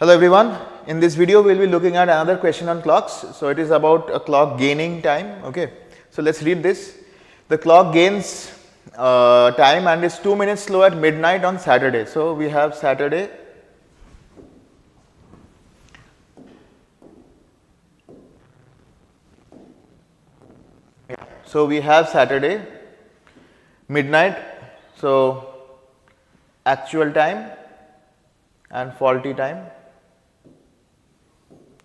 Hello everyone, in this video we will be looking at another question on clocks. So it is about a clock gaining time. Okay, so let's read this. The clock gains time and is 2 minutes slow at midnight on Saturday. So we have Saturday. So we have Saturday midnight, so actual time and faulty time.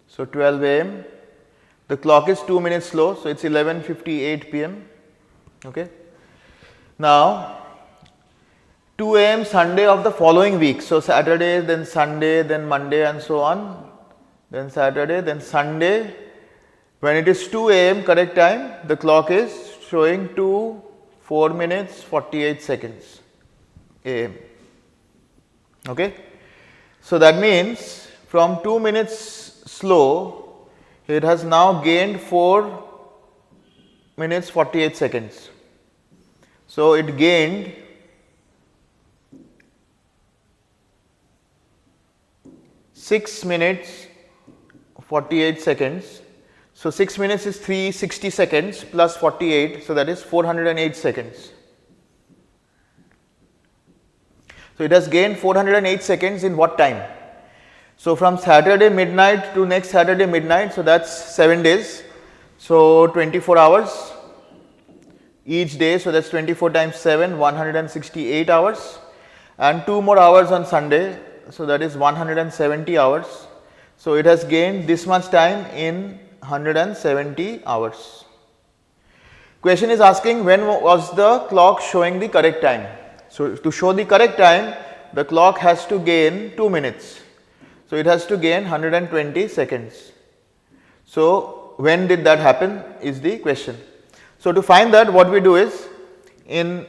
So 12 a.m. The clock is 2 minutes slow, so it's 11:58 p.m. Okay. Now 2 a.m. Sunday of the following week. So Saturday, then Sunday, then Monday, and so on. Then Saturday, then Sunday. When it is 2 a.m. correct time, the clock is showing 4 minutes 48 seconds a.m. Okay. So that means from 2 minutes slow, it has now gained 4 minutes 48 seconds. So it gained 6 minutes 48 seconds. So 6 minutes is 360 seconds plus 48, so that is 408 seconds. So it has gained 408 seconds in what time? So from Saturday midnight to next Saturday midnight, so that's 7 days. So 24 hours each day, so that's 24 times 7, 168 hours, and 2 more hours on Sunday, so that is 170 hours. So it has gained this much time in 170 hours. Question is asking when was the clock showing the correct time. So to show the correct time, the clock has to gain 2 minutes. So it has to gain 120 seconds. So when did that happen is the question. So to find that, what we do is, in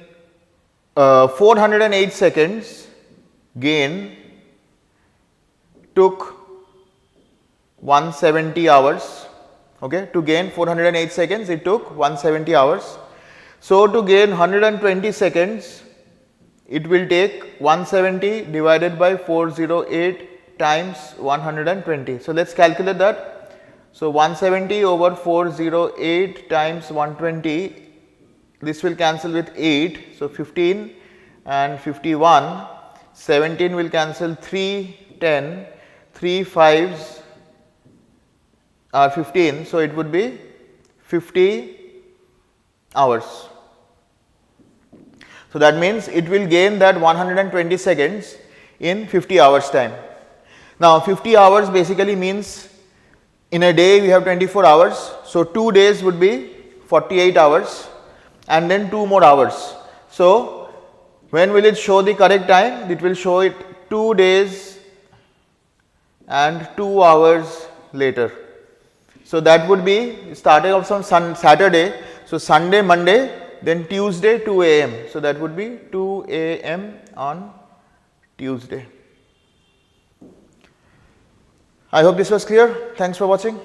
408 seconds gain took 170 hours. Okay, to gain 408 seconds it took 170 hours. So to gain 120 seconds, it will take 170 divided by 408 times 120. So let's calculate that. So 170 over 408 times 120, this will cancel with 8. So 15 and 51, 17 will cancel 3, 10, 3 5s are 15. So it would be 50 hours. So that means it will gain that 120 seconds in 50 hours time. Now 50 hours basically means in a day we have 24 hours. So 2 days would be 48 hours and then 2 more hours. So when will it show the correct time? It will show it 2 days and 2 hours later. So that would be starting off from Saturday. So Sunday, Monday, then Tuesday 2 a.m. So that would be 2 a.m. on Tuesday. I hope this was clear. Thanks for watching.